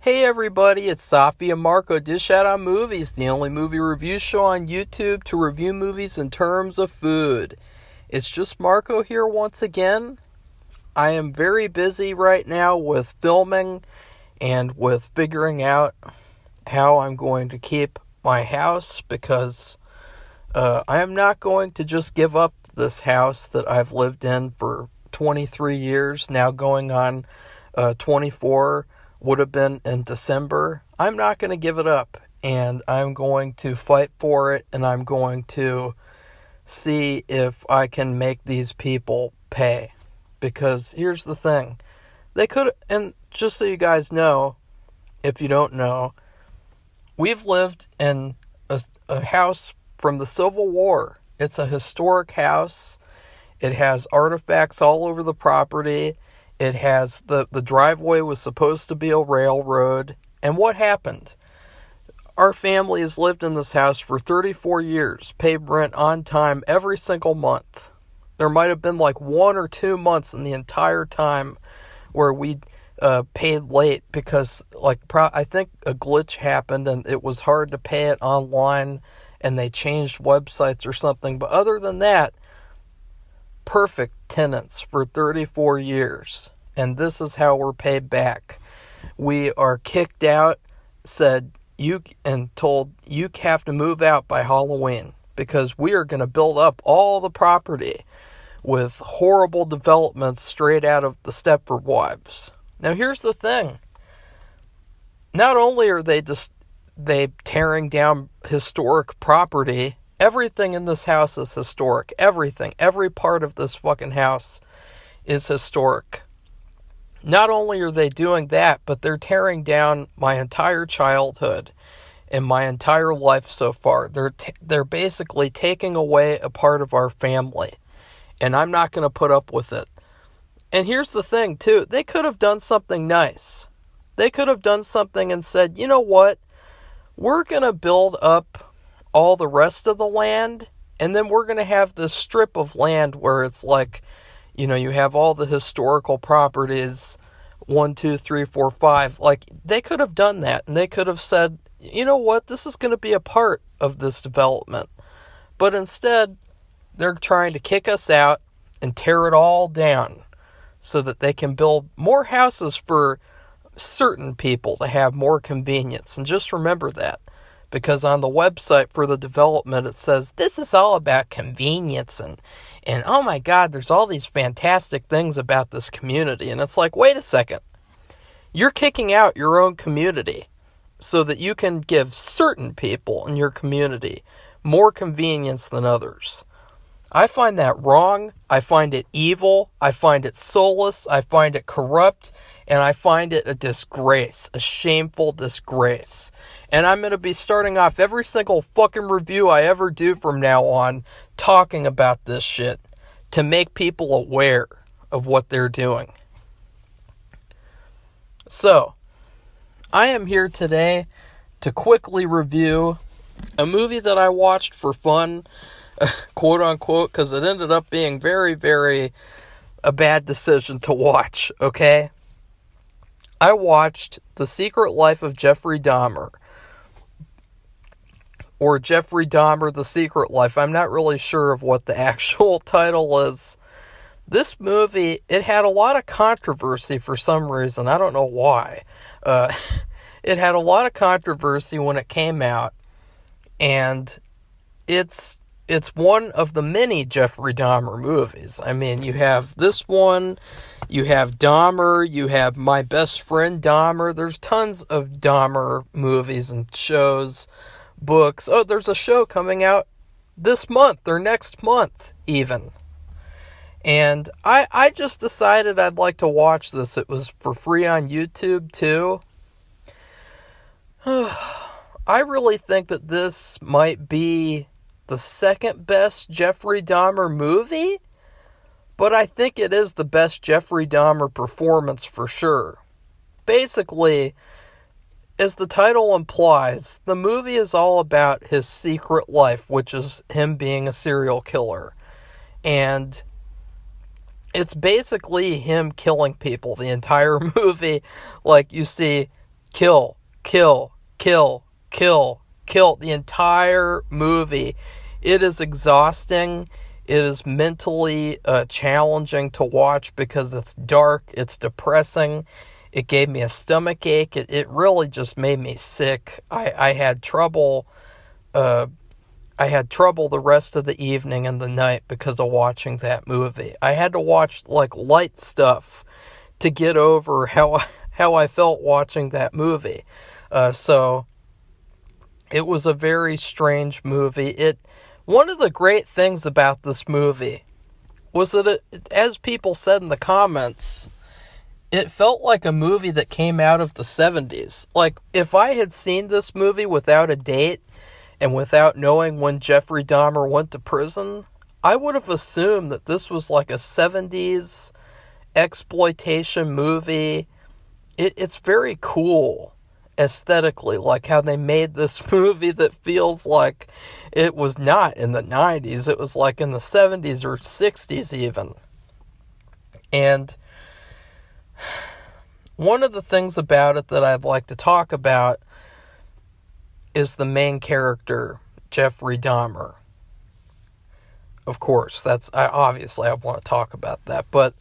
Hey everybody, it's Safi and Marco Dish Out on Movies, the only movie review show on YouTube to review movies in terms of food. It's just Marco here once again. I am very busy right now with filming and with figuring out how I'm going to keep my house because I am not going to just give up this house that I've lived in for 23 years, now going on 24 would have been in December. I'm not going to give it up, and I'm going to fight for it, and I'm going to see if I can make these people pay. Because here's the thing. They could, and just so you guys know, if you don't know, we've lived in a house from the Civil War. It's a historic house. It has artifacts all over the property. It has, the driveway was supposed to be a railroad. And what happened? Our family has lived in this house for 34 years, paid rent on time every single month. There might have been like 1 or 2 months in the entire time where we paid late because I think a glitch happened and it was hard to pay it online and they changed websites or something. But other than that, perfect tenants for 34 years. And this is how we're paid back. We are kicked out, told you have to move out by Halloween because we are going to build up all the property with horrible developments straight out of the Stepford Wives. Now here's the thing. Not only are they tearing down historic property, everything in this house is historic. Everything. Every part of this fucking house is historic. Not only are they doing that, but they're tearing down my entire childhood and my entire life so far. They're basically taking away a part of our family. And I'm not going to put up with it. And here's the thing, too. They could have done something nice. They could have done something and said, you know what? We're going to build up all the rest of the land, and then we're going to have this strip of land where it's like, you have all the historical properties, 1, 2, 3, 4, 5. Like, they could have done that, and they could have said, you know what, this is going to be a part of this development. But instead, they're trying to kick us out and tear it all down so that they can build more houses for certain people to have more convenience. And just remember that. Because on the website for the development, it says, this is all about convenience and oh my God, there's all these fantastic things about this community. And it's like, wait a second. You're kicking out your own community so that you can give certain people in your community more convenience than others. I find that wrong. I find it evil. I find it soulless. I find it corrupt. And I find it a disgrace, a shameful disgrace. And I'm going to be starting off every single fucking review I ever do from now on talking about this shit to make people aware of what they're doing. So, I am here today to quickly review a movie that I watched for fun, quote unquote, because it ended up being very, very a bad decision to watch, okay? I watched The Secret Life of Jeffrey Dahmer, or Jeffrey Dahmer, The Secret Life. I'm not really sure of what the actual title is. This movie, it had a lot of controversy for some reason. I don't know why. It had a lot of controversy when it came out, and it's one of the many Jeffrey Dahmer movies. I mean, you have this one, you have Dahmer, you have My Best Friend Dahmer. There's tons of Dahmer movies and shows, books. Oh, there's a show coming out this month or next month even. And I just decided I'd like to watch this. It was for free on YouTube too. I really think that this might be the second best Jeffrey Dahmer movie, but I think it is the best Jeffrey Dahmer performance for sure. Basically, as the title implies, the movie is all about his secret life, which is him being a serial killer. And it's basically him killing people the entire movie. Like, you see kill, kill, kill, kill, kill. The entire movie. It is exhausting. It is mentally challenging to watch because it's dark, it's depressing. It gave me a stomach ache. It really just made me sick. I had trouble. I had trouble the rest of the evening and the night because of watching that movie. I had to watch like light stuff to get over how I felt watching that movie. So it was a very strange movie. One of the great things about this movie was that as people said in the comments, it felt like a movie that came out of the 70s. Like, if I had seen this movie without a date and without knowing when Jeffrey Dahmer went to prison, I would have assumed that this was like a 70s exploitation movie. It's very cool aesthetically, like how they made this movie that feels like it was not in the 90s. It was like in the 70s or 60s even. And one of the things about it that I'd like to talk about is the main character, Jeffrey Dahmer. Of course, obviously I want to talk about that, but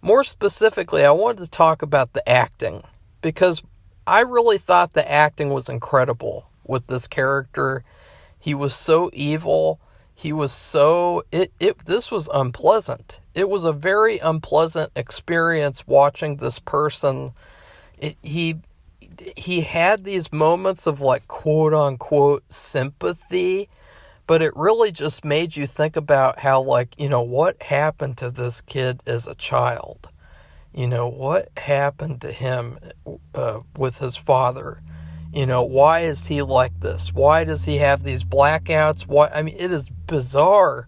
more specifically, I wanted to talk about the acting, because I really thought the acting was incredible with this character. He was so evil. He was so... This was unpleasant. It was a very unpleasant experience watching this person. He had these moments of like quote-unquote sympathy, but it really just made you think about how, like, what happened to this kid as a child? What happened to him with his father? Why is he like this? Why does he have these blackouts? It is bizarre,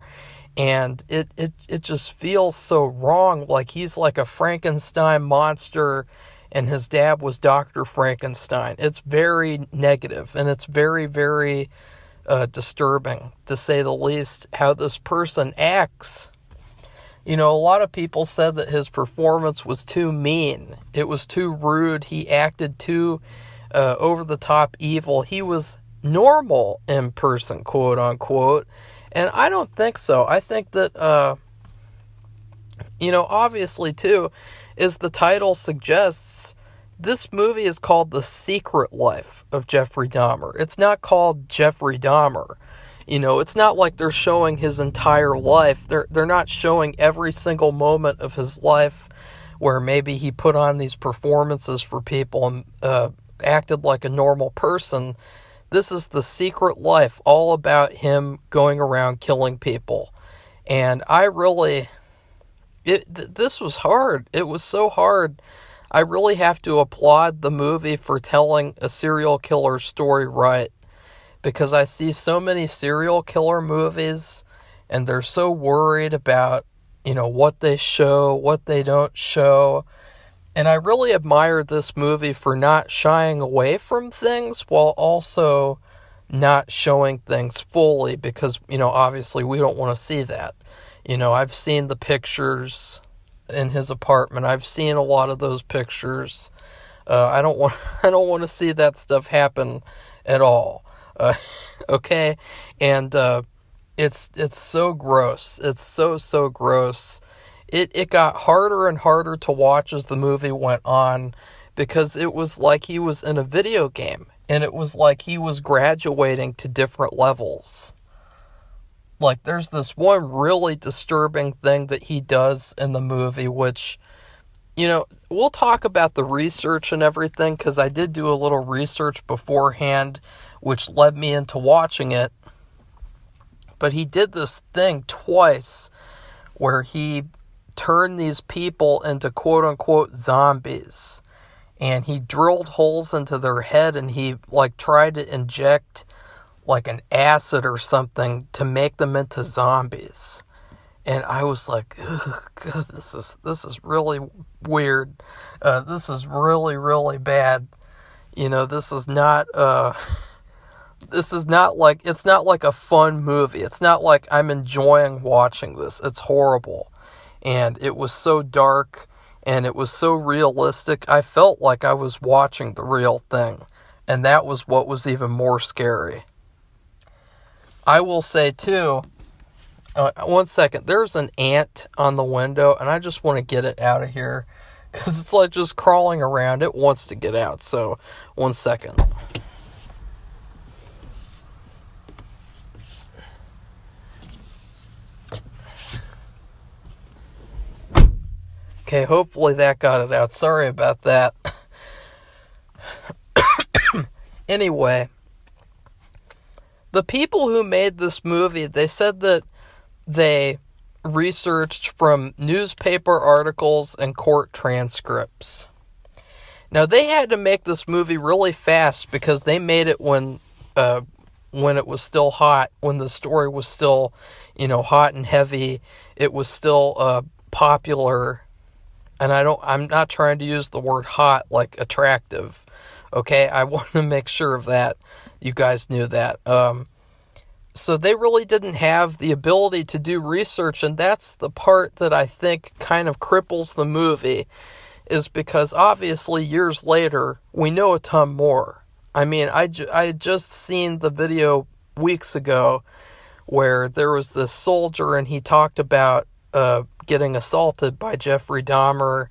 and it just feels so wrong. Like he's like a Frankenstein monster, and his dad was Dr. Frankenstein. It's very negative, and it's very, very disturbing, to say the least, how this person acts. A lot of people said that his performance was too mean. It was too rude. He acted too over-the-top evil. He was normal in person, quote-unquote. And I don't think so. I think that, obviously, too, as the title suggests, this movie is called The Secret Life of Jeffrey Dahmer. It's not called Jeffrey Dahmer. It's not like they're showing his entire life. They're not showing every single moment of his life where maybe he put on these performances for people and acted like a normal person. This is the secret life, all about him going around killing people. And this was hard. It was so hard. I really have to applaud the movie for telling a serial killer story right. Because I see so many serial killer movies, and they're so worried about, what they show, what they don't show. And I really admire this movie for not shying away from things while also not showing things fully, because, obviously we don't want to see that. I've seen the pictures in his apartment. I've seen a lot of those pictures. I don't want to see that stuff happen at all. Okay, and it's so gross. It's so gross. It got harder and harder to watch as the movie went on, because it was like he was in a video game, and it was like he was graduating to different levels. Like, there's this one really disturbing thing that he does in the movie, which, we'll talk about the research and everything, because I did do a little research beforehand, which led me into watching it. But he did this thing twice where he turned these people into quote-unquote zombies. And he drilled holes into their head, and he tried to inject an acid or something to make them into zombies. And I was like, ugh, God, this is really weird. This is really, really bad. This is not it's not like a fun movie. It's not like I'm enjoying watching this. It's horrible. And it was so dark, and it was so realistic. I felt like I was watching the real thing, and that was what was even more scary. I will say, too, one second, there's an ant on the window, and I just want to get it out of here, because it's like just crawling around. It wants to get out, so one second. Okay, hopefully that got it out. Sorry about that. Anyway, the people who made this movie, they said that they researched from newspaper articles and court transcripts. Now, they had to make this movie really fast because they made it when it was still hot, when the story was still, hot and heavy. It was still popular. And I'm not trying to use the word hot like attractive. Okay, I want to make sure of that. You guys knew that. So they really didn't have the ability to do research, and that's the part that I think kind of cripples the movie, is because obviously years later, we know a ton more. I mean, I had just seen the video weeks ago where there was this soldier and he talked about getting assaulted by Jeffrey Dahmer,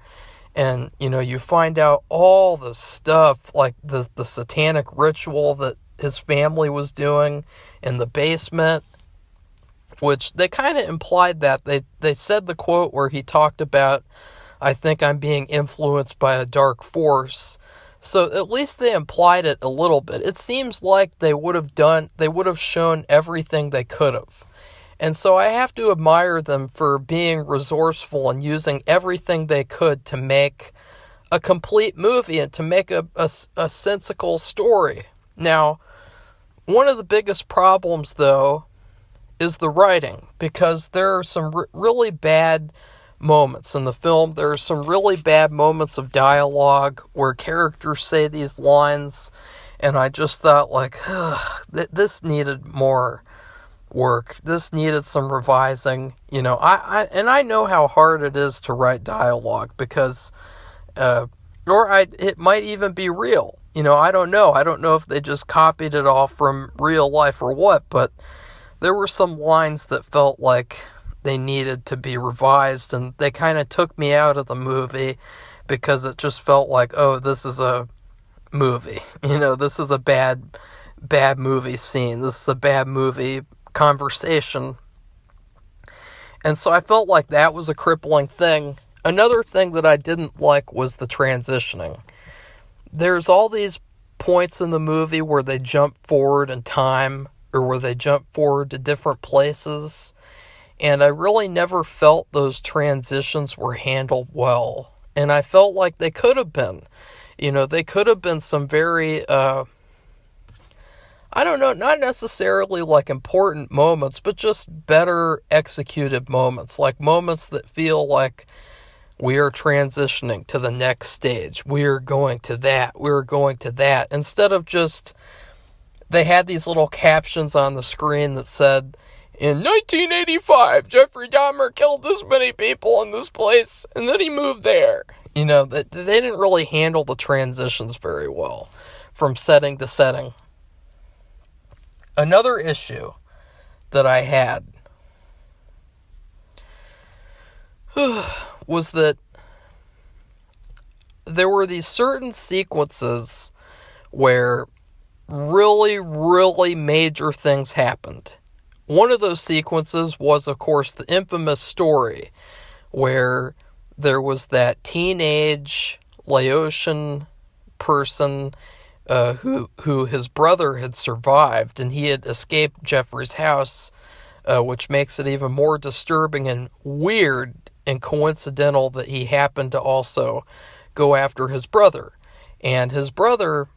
and you find out all the stuff, like the satanic ritual that his family was doing in the basement, which they kind of implied that. They said the quote where he talked about, "I think I'm being influenced by a dark force." So at least they implied it a little bit. It seems like they would have shown everything they could have. And so I have to admire them for being resourceful and using everything they could to make a complete movie and to make a sensical story. Now, one of the biggest problems, though, is the writing, because there are some really bad moments in the film. There are some really bad moments of dialogue where characters say these lines, and I just thought, like, this needed more work. This needed some revising. I know how hard it is to write dialogue, because it might even be real. I don't know. I don't know if they just copied it all from real life or what, but there were some lines that felt like they needed to be revised, and they kind of took me out of the movie because it just felt like, oh, this is a movie. This is a bad movie scene. This is a bad movie conversation. And so I felt like that was a crippling thing. Another thing that I didn't like was the transitioning. There's all these points in the movie where they jump forward in time, or where they jump forward to different places, and I really never felt those transitions were handled well. And I felt like they could have been. They could have been some very I don't know, not necessarily like important moments, but just better executed moments, like moments that feel like we are transitioning to the next stage. We are going to that. We're going to that. Instead of just, they had these little captions on the screen that said, "In 1985, Jeffrey Dahmer killed this many people in this place, and then he moved there." They didn't really handle the transitions very well from setting to setting. Another issue that I had was that there were these certain sequences where really, really major things happened. One of those sequences was, of course, the infamous story where there was that teenage Laotian person who his brother had survived, and he had escaped Jeffrey's house, which makes it even more disturbing and weird and coincidental that he happened to also go after his brother. And his brother,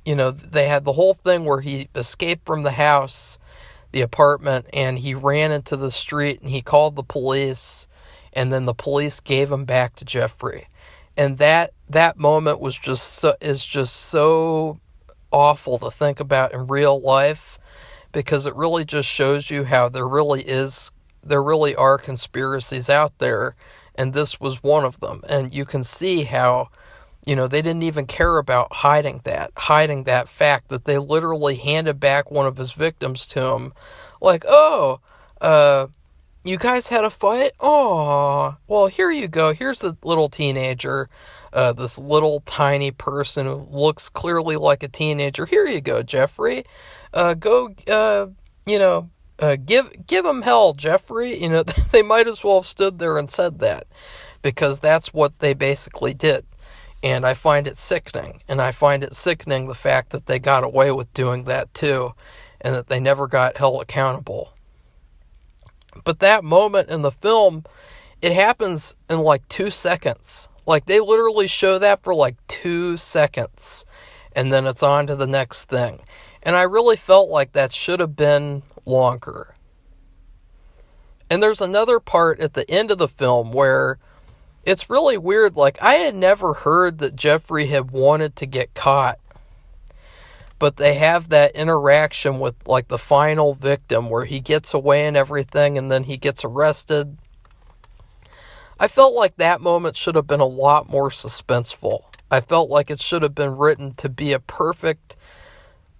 they had the whole thing where he escaped from the house, the apartment, and he ran into the street, and he called the police, and then the police gave him back to Jeffrey. And that moment was just so awful to think about in real life, because it really just shows you how there really are conspiracies out there, and this was one of them. And you can see how, they didn't even care about hiding that fact that they literally handed back one of his victims to him. Like, oh, you guys had a fight? Oh, well, here you go. Here's a little teenager, this little tiny person who looks clearly like a teenager. Here you go, Jeffrey. Give him hell, Jeffrey. They might as well have stood there and said that, because that's what they basically did. And I find it sickening. And I find it sickening the fact that they got away with doing that too, and that they never got held accountable. But that moment in the film, it happens in like 2 seconds. Like, they literally show that for like 2 seconds, and then it's on to the next thing. And I really felt like that should have been longer. And there's another part at the end of the film where it's really weird. Like, I had never heard that Jeffrey had wanted to get caught. But they have that interaction with, like, the final victim where he gets away and everything, and then he gets arrested. I felt like that moment should have been a lot more suspenseful. I felt like it should have been written to be a perfect,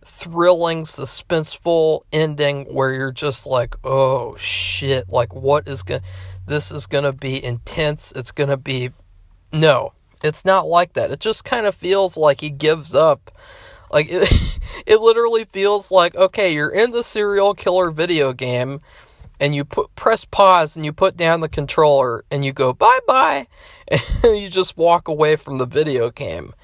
thrilling, suspenseful ending where you're just like, oh, shit, like, this is going to be intense. It's going to be... No, it's not like that. It just kind of feels like he gives up. Like, it literally feels like, okay, you're in the serial killer video game, and you press pause, and you put down the controller, and you go, bye-bye, and you just walk away from the video game.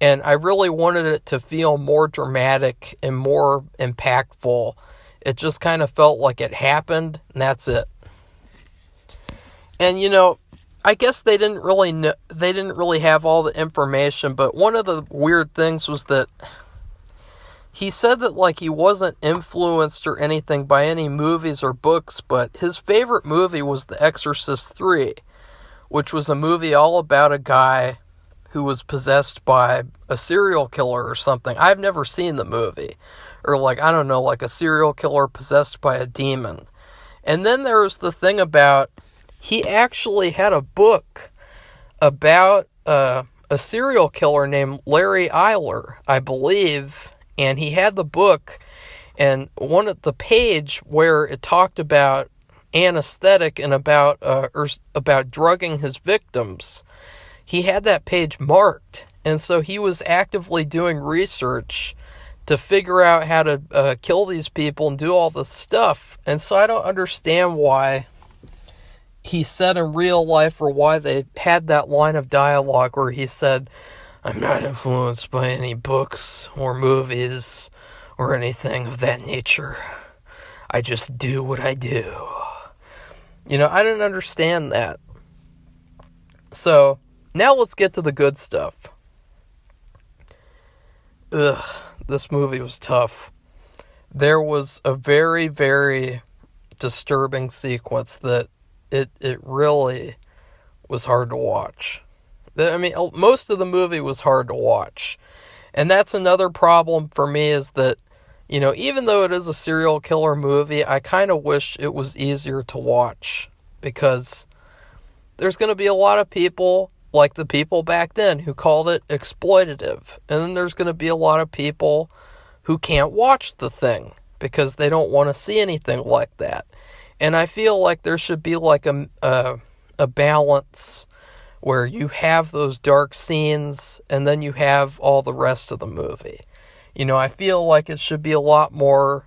And I really wanted it to feel more dramatic and more impactful. It just kind of felt like it happened, and that's it. And, I guess they didn't really have all the information, but one of the weird things was that he said that, like, he wasn't influenced or anything by any movies or books, but his favorite movie was The Exorcist 3, which was a movie all about a guy who was possessed by a serial killer or something. I've never seen the movie. Or, like, I don't know, like a serial killer possessed by a demon. And then there was the thing about, he actually had a book about a serial killer named Larry Eiler, I believe. And he had the book, and one of the page where it talked about anesthetic and about drugging his victims, he had that page marked. And so he was actively doing research to figure out how to kill these people and do all this stuff. And so I don't understand why he said in real life, or why they had that line of dialogue where he said, I'm not influenced by any books or movies or anything of that nature. I just do what I do. I didn't understand that. So, now let's get to the good stuff. This movie was tough. There was a very, very disturbing sequence that it really was hard to watch. I mean, most of the movie was hard to watch. And that's another problem for me, is that, even though it is a serial killer movie, I kind of wish it was easier to watch. Because there's going to be a lot of people, like the people back then, who called it exploitative. And then there's going to be a lot of people who can't watch the thing because they don't want to see anything like that. And I feel like there should be like a balance where you have those dark scenes, and then you have all the rest of the movie. I feel like it should be a lot more,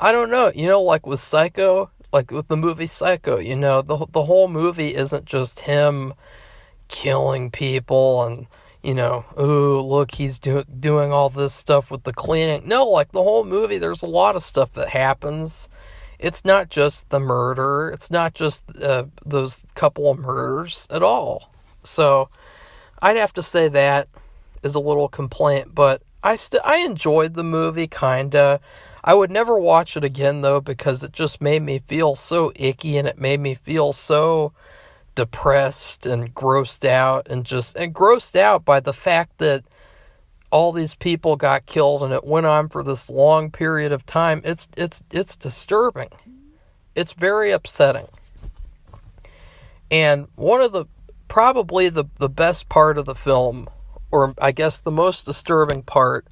I don't know, like with Psycho, like with the movie Psycho, the whole movie isn't just him killing people and, ooh, look, he's doing all this stuff with the cleaning. No, like the whole movie, there's a lot of stuff that happens. It's not just the murder. It's not just those couple of murders at all. So I'd have to say that is a little complaint, but I enjoyed the movie, kinda. I would never watch it again, though, because it just made me feel so icky, and it made me feel so depressed and grossed out, and grossed out by the fact that all these people got killed, and it went on for this long period of time. It's disturbing. It's very upsetting. And one of the, probably the best part of the film, or I guess the most disturbing part,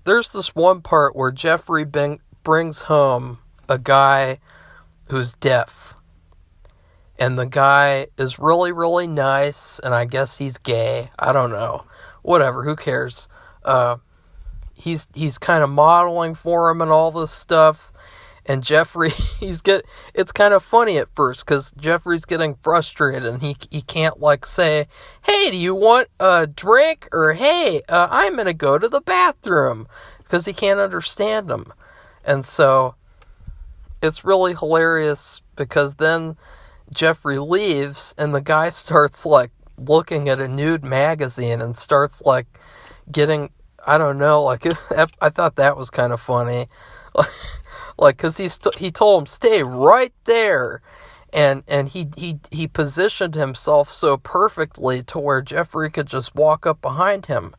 there's this one part where Jeffrey brings home a guy who's deaf. And the guy is really, really nice, and I guess he's gay. I don't know. Whatever, who cares? He's kind of modeling for him and all this stuff. And Jeffrey, it's kind of funny at first, because Jeffrey's getting frustrated, and he can't, like, say, hey, do you want a drink? Or, hey, I'm going to go to the bathroom, because he can't understand him. And so, it's really hilarious, because then Jeffrey leaves, and the guy starts, like, looking at a nude magazine, and starts, like, getting, I don't know, like, I thought that was kind of funny. Like, because he told him, stay right there. And he positioned himself so perfectly to where Jeffrey could just walk up behind him.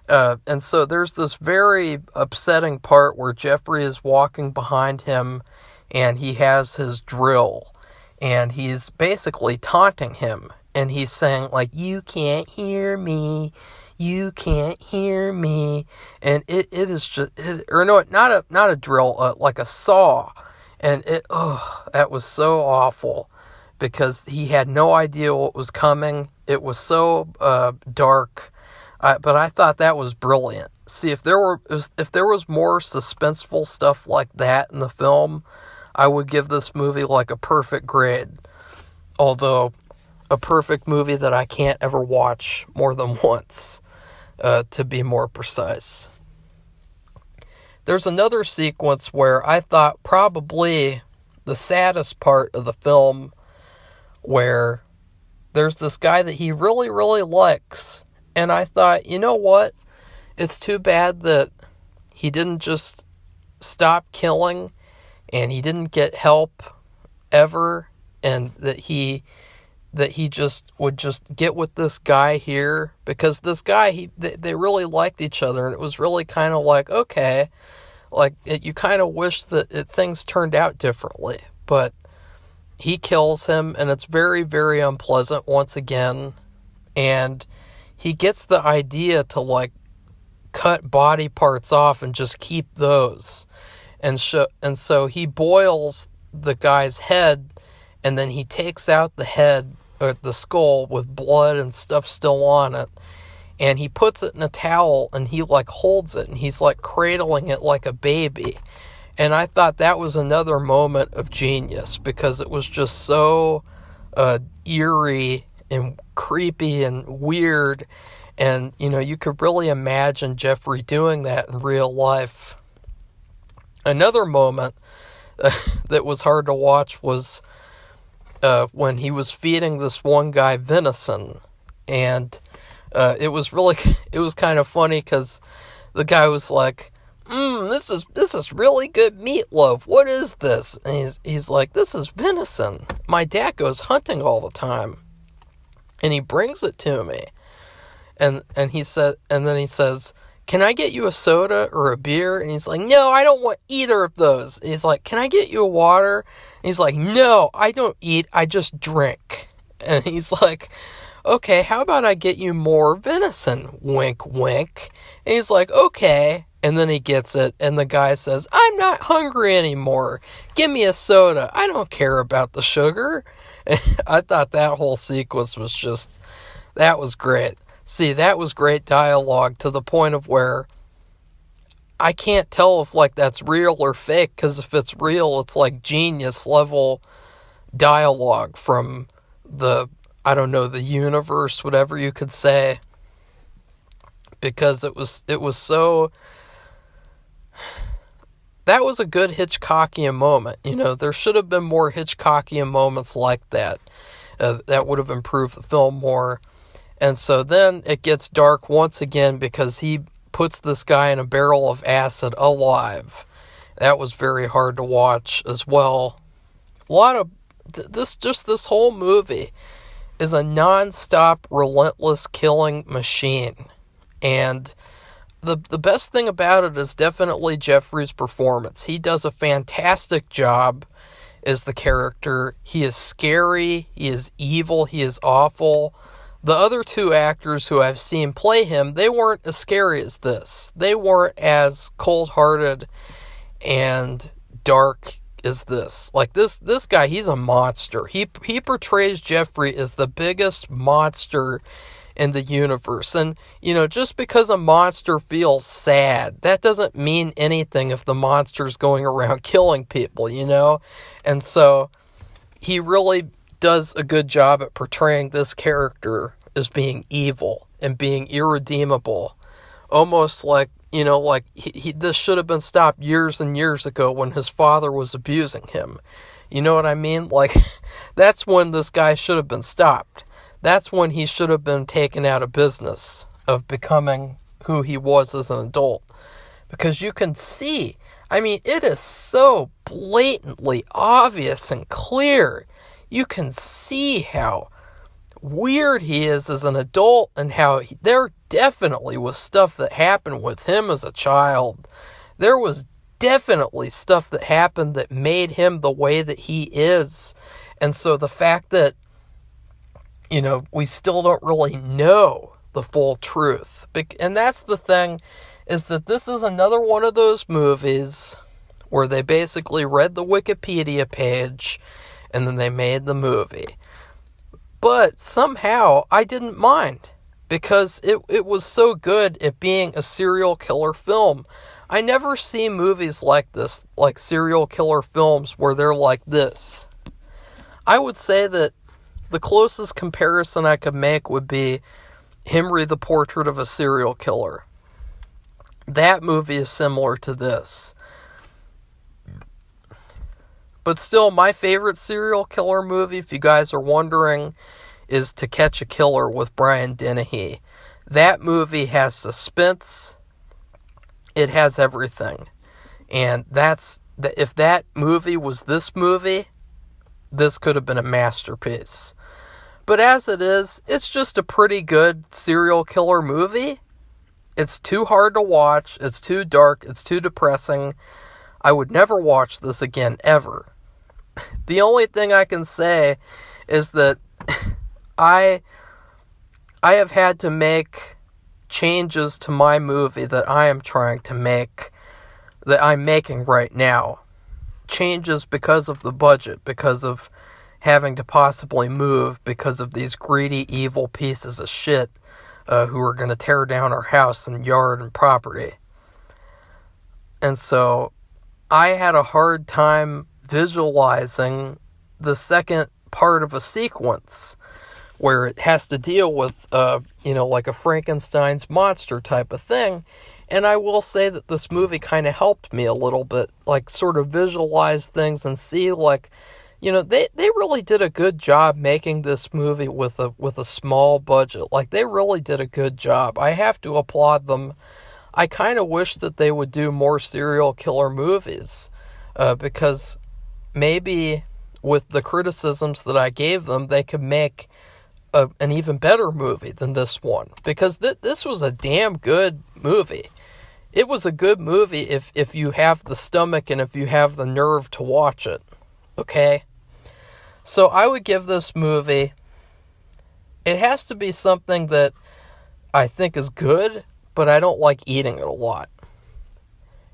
And so there's this very upsetting part where Jeffrey is walking behind him, and he has his drill. And he's basically taunting him. And he's saying, like, you can't hear me. You can't hear me. And it is just, or no, not a drill, like a saw. And that was so awful, because he had no idea what was coming. It was so dark, but I thought that was brilliant. See, if there was more suspenseful stuff like that in the film, I would give this movie like a perfect grade. Although, a perfect movie that I can't ever watch more than once. To be more precise. There's another sequence where I thought probably the saddest part of the film, where there's this guy that he really, really likes. And I thought, you know what? It's too bad that he didn't just stop killing, and he didn't get help ever, and that he just would just get with this guy here, because this guy, they really liked each other, and it was really kind of like, okay, like, you kind of wish that things turned out differently, but he kills him, and it's very, very unpleasant once again, and he gets the idea to, like, cut body parts off and just keep those, and so he boils the guy's head, and then he takes out the head, or the skull, with blood and stuff still on it, and he puts it in a towel, and he, like, holds it, and he's, like, cradling it like a baby. And I thought that was another moment of genius, because it was just so eerie and creepy and weird, and, you know, you could really imagine Jeffrey doing that in real life. Another moment that was hard to watch was when he was feeding this one guy venison, and it was kind of funny, because the guy was like, this is really good meatloaf. What is this? And he's like, this is venison. My dad goes hunting all the time, and he brings it to me. And then he says, can I get you a soda or a beer? And he's like, no, I don't want either of those. And he's like, can I get you a water? And he's like, no, I don't eat, I just drink. And he's like, okay, how about I get you more venison? Wink, wink. And he's like, okay. And then he gets it, and the guy says, I'm not hungry anymore. Give me a soda. I don't care about the sugar. And I thought that whole sequence was that was great. See, that was great dialogue, to the point of where I can't tell if, like, that's real or fake, because if it's real, it's like genius level dialogue from the universe, whatever you could say, because it was so, that was a good Hitchcockian moment. You know, there should have been more Hitchcockian moments like that. That would have improved the film more. And so then it gets dark once again, because he puts this guy in a barrel of acid alive. That was very hard to watch as well. A lot of this whole movie is a non-stop, relentless killing machine. And the best thing about it is definitely Jeffrey's performance. He does a fantastic job is the character. He is scary, he is evil, he is awful. The other two actors who I've seen play him, they weren't as scary as this. They weren't as cold-hearted and dark as this. Like, this guy, he's a monster. He portrays Jeffrey as the biggest monster in the universe. And, just because a monster feels sad, that doesn't mean anything if the monster's going around killing people, And so, he really does a good job at portraying this character as being evil and being irredeemable. Almost like, this should have been stopped years and years ago when his father was abusing him. You know what I mean? Like, that's when this guy should have been stopped. That's when he should have been taken out of business of becoming who he was as an adult. Because you can see, it is so blatantly obvious and clear. You can see how weird he is as an adult and how there definitely was stuff that happened with him as a child. There was definitely stuff that happened that made him the way that he is. And so the fact that, we still don't really know the full truth. And that's the thing, is that this is another one of those movies where they basically read the Wikipedia page and then they made the movie. But somehow I didn't mind because it was so good at being a serial killer film. I never see movies like this, like serial killer films where they're like this. I would say that the closest comparison I could make would be Henry the Portrait of a Serial Killer. That movie is similar to this. But still, my favorite serial killer movie, if you guys are wondering, is To Catch a Killer with Brian Dennehy. That movie has suspense. It has everything. And if that movie was this movie, this could have been a masterpiece. But as it is, it's just a pretty good serial killer movie. It's too hard to watch. It's too dark. It's too depressing. I would never watch this again, ever. The only thing I can say is that I have had to make changes to my movie that I am trying to make, that I'm making right now. Changes because of the budget, because of having to possibly move, because of these greedy, evil pieces of shit who are going to tear down our house and yard and property. And so I had a hard time visualizing the second part of a sequence where it has to deal with, like a Frankenstein's monster type of thing. And I will say that this movie kind of helped me a little bit, like sort of visualize things and see, like, they really did a good job making this movie with a small budget. Like, they really did a good job. I have to applaud them. I kind of wish that they would do more serial killer movies, because maybe with the criticisms that I gave them, they could make an even better movie than this one. Because this was a damn good movie. It was a good movie if you have the stomach and if you have the nerve to watch it. Okay? So I would give this movie, it has to be something that I think is good, but I don't like eating it a lot.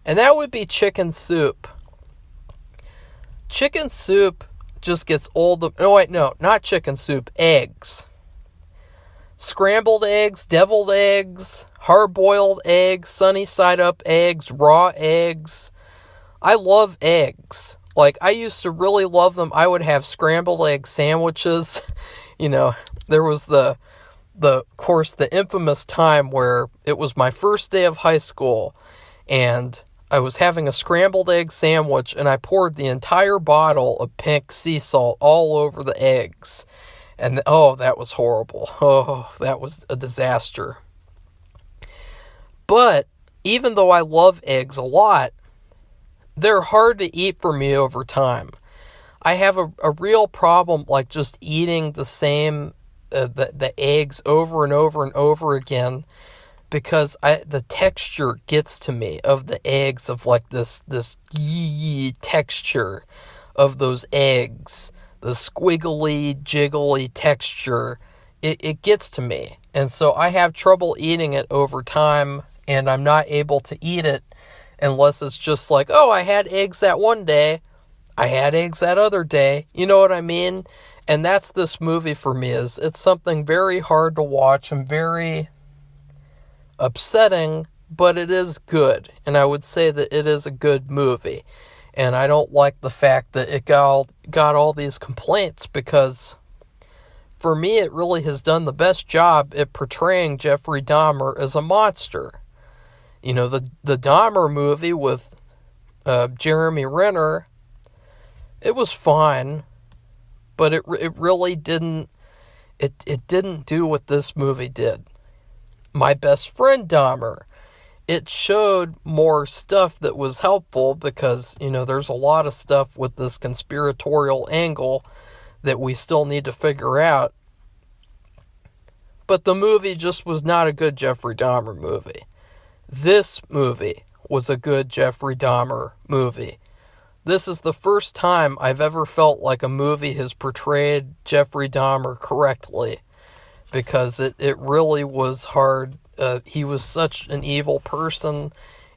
And that would be chicken soup. Chicken soup just gets old. No, not chicken soup, eggs. Scrambled eggs, deviled eggs, hard-boiled eggs, sunny-side-up eggs, raw eggs. I love eggs. Like, I used to really love them. I would have scrambled egg sandwiches. There was the infamous time where it was my first day of high school, and I was having a scrambled egg sandwich, and I poured the entire bottle of pink sea salt all over the eggs. And, that was horrible. Oh, that was a disaster. But, even though I love eggs a lot, they're hard to eat for me over time. I have a real problem, like, just eating the same, the eggs over and over and over again, because the texture gets to me of the eggs, of, like, this texture of those eggs, the squiggly, jiggly texture, it gets to me. And so I have trouble eating it over time, and I'm not able to eat it unless it's just like, oh, I had eggs that one day, I had eggs that other day. You know what I mean? And that's this movie for me. It's something very hard to watch and very upsetting, but it is good. And I would say that it is a good movie. And I don't like the fact that it got all these complaints, because for me it really has done the best job at portraying Jeffrey Dahmer as a monster. You know, the Dahmer movie with Jeremy Renner, it was fine, but it really didn't do what this movie did. My Best Friend Dahmer, it showed more stuff that was helpful, because, you know, there's a lot of stuff with this conspiratorial angle that we still need to figure out. But the movie just was not a good Jeffrey Dahmer movie. This movie was a good Jeffrey Dahmer movie. This is the first time I've ever felt like a movie has portrayed Jeffrey Dahmer correctly, because it really was hard. He was such an evil person,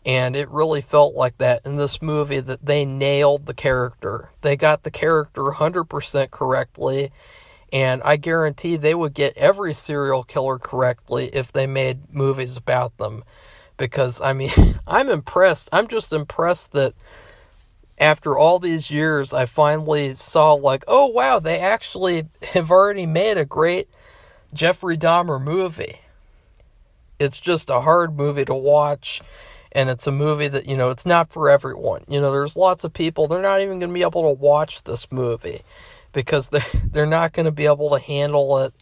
and it really felt like that in this movie, that they nailed the character. They got the character 100% correctly, and I guarantee they would get every serial killer correctly if they made movies about them. Because, I mean, I'm impressed. I'm just impressed that after all these years, I finally saw, like, oh, wow, they actually have already made a great Jeffrey Dahmer movie. It's just a hard movie to watch, and it's a movie that, you know, it's not for everyone. You know, there's lots of people, they're not even going to be able to watch this movie, because they're not going to be able to handle it.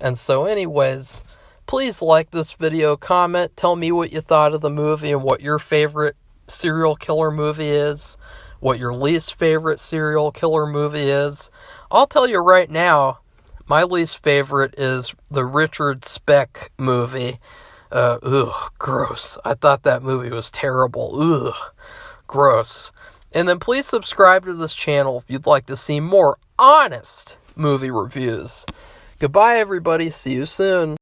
And so anyways, please like this video, comment, tell me what you thought of the movie and what your favorite serial killer movie is, what your least favorite serial killer movie is. I'll tell you right now, my least favorite is the Richard Speck movie. Gross. I thought that movie was terrible. Gross. And then please subscribe to this channel if you'd like to see more honest movie reviews. Goodbye, everybody. See you soon.